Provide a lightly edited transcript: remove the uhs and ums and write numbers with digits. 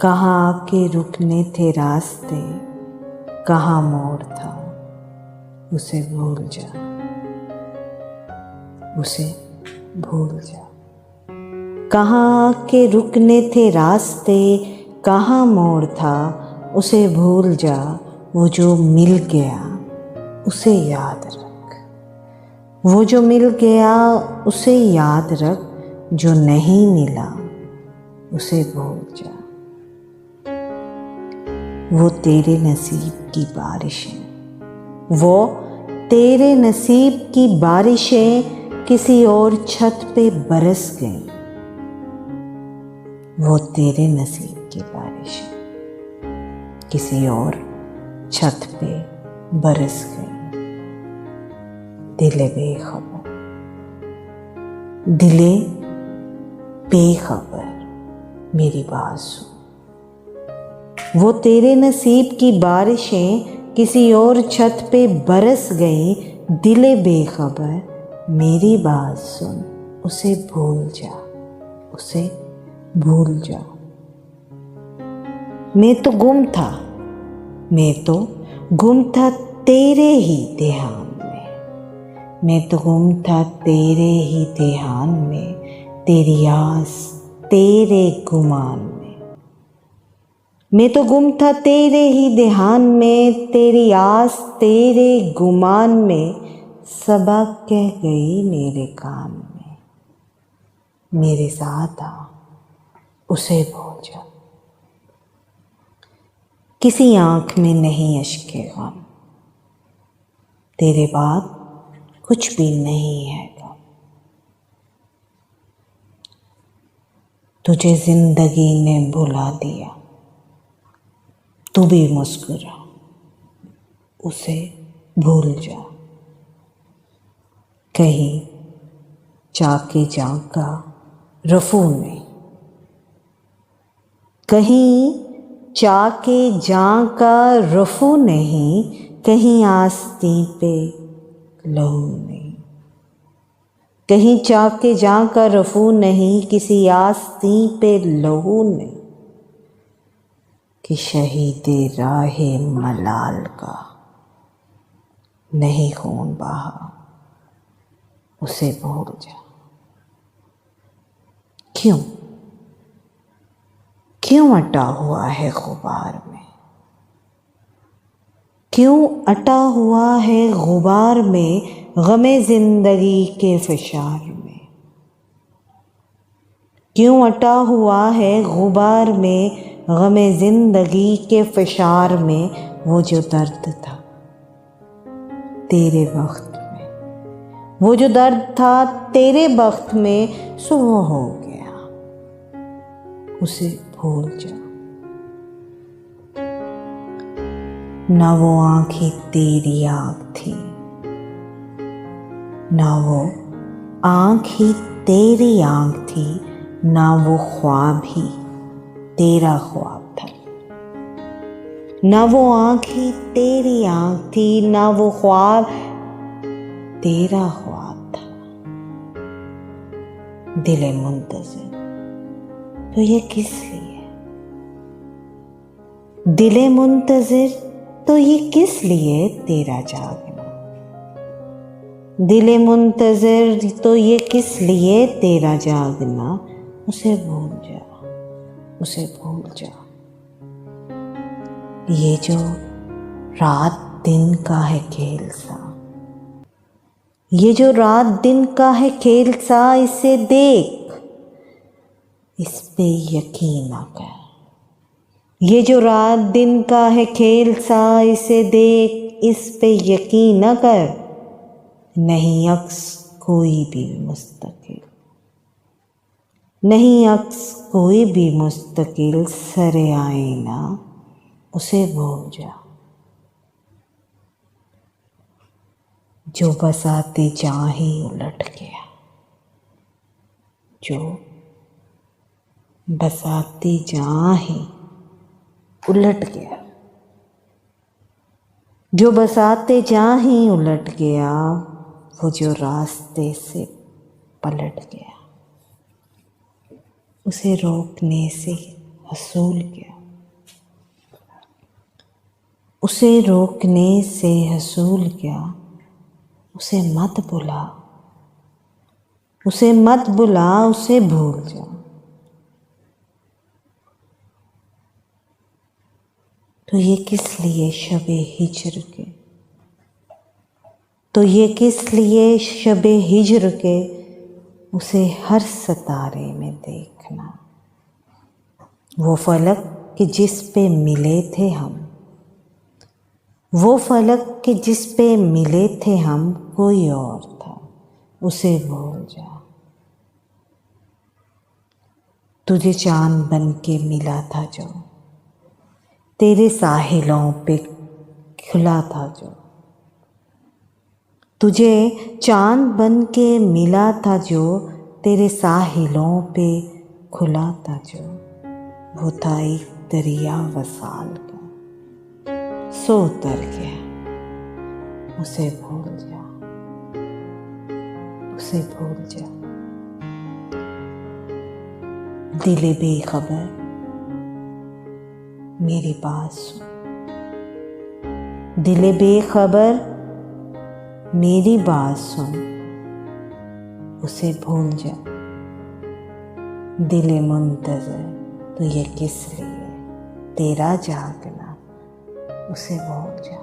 कहाँ के रुकने थे रास्ते, कहाँ मोड़ था, उसे भूल जा, उसे भूल जा। कहाँ के रुकने थे रास्ते, कहाँ मोड़ था, उसे भूल जा। वो जो मिल गया उसे याद रख, वो जो मिल गया उसे याद रख, जो नहीं मिला उसे भूल जा। वो तेरे नसीब की बारिशें, वो तेरे नसीब की बारिशें किसी और छत पे बरस गईं। वो तेरे नसीब की बारिशें किसी और छत पे बरस गईं। दिले बेखबर, दिले बेखबर मेरी बात सुन। वो तेरे नसीब की बारिशें किसी और छत पे बरस गई। दिले बेखबर मेरी बात सुन, उसे भूल जा, उसे भूल जा। मैं तो गुम था, मैं तो गुम था तेरे ही ध्यान में। मैं तो गुम था तेरे ही ध्यान में, तेरी आस तेरे गुमान में। मैं तो गुम था तेरे ही ध्यान में, तेरी आस तेरे गुमान में। सबा कह गई मेरे कान में, मेरे साथ आ, उसे भूल जा। किसी आँख में नहीं अश्के गम, तेरे बाद कुछ भी नहीं है गम। तुझे जिंदगी ने भुला दिया, तू भी मुस्कुरा, उसे भूल जा। कहीं जाके जाका रफू ने, कहीं जाके जाका रफू नहीं, कहीं आस्तीं पे लहू नहीं। कहीं जाके जाका रफू नहीं, किसी आस्तीं पे लहू नहीं। कि शहीदे राहे मलाल का नहीं खून बहा, उसे भूल जा। क्यों क्यों अटा हुआ है गुबार में, क्यों अटा हुआ है गुबार में, गमे जिंदगी के फिशार में। क्यों अटा हुआ है गुबार में, गमे जिंदगी के फिशार में। वो जो दर्द था तेरे वक्त में, वो जो दर्द था तेरे वक्त में, सो वो हो गया, उसे भूल जा। ना वो आँखें तेरी आँख थी, ना वो आँख ही तेरी आँख थी, ना वो ख्वाब ही तेरा ख्वाब था। ना वो आँख ही तेरी आँख थी, ना वो ख्वाब तेरा ख्वाब था। दिले मुंतज़िर तो ये किस लिए, दिले मुंतज़िर तो ये किस लिए तेरा जागना। दिले मुंतज़िर तो ये किस लिए तेरा जागना, उसे भूल जा, उसे भूल जा। ये जो रात दिन का है खेल सा, ये जो रात दिन का है खेल सा, इसे देख, इस पे यकीन न कर। ये जो रात दिन का है खेल सा, इसे देख, इस पे यकीन न कर। नहीं अक्स कोई भी मुस्तकिल, नहीं अक्स कोई भी मुस्तकिल, सरे आईना उसे भूल जा। जो बसाते जहाँ ही उलट गया, जो बसाते जहाँ ही उलट गया, जो बसाते जहाँ ही उलट गया, वो जो रास्ते से पलट गया, उसे रोकने से हसूल क्या। उसे रोकने से हसूल क्या। उसे मत बुला, उसे मत बुला, उसे भूल जा। तो ये किस लिए शबे हिज्र के, तो ये किस लिए शबे हिज्र के, उसे हर सितारे में देखना। वो फलक कि जिस पे मिले थे हम, वो फलक कि जिस पे मिले थे हम, कोई और था, उसे भूल जा। तुझे चांद बन के मिला था जो, तेरे साहिलों पे खुला था जो। तुझे चांद बन के मिला था जो, तेरे साहिलों पे खुला था जो। वो था एक दरिया वसाल का, सो उतर गया, उसे भूल जा, उसे भूल जा। दिले बेखबर मेरी बात सुन, दिले बेखबर मेरी बात सुन, उसे भूल जा। दिले मुंतज़र तो ये किस लिए, तेरा जागना, उसे भूल जा।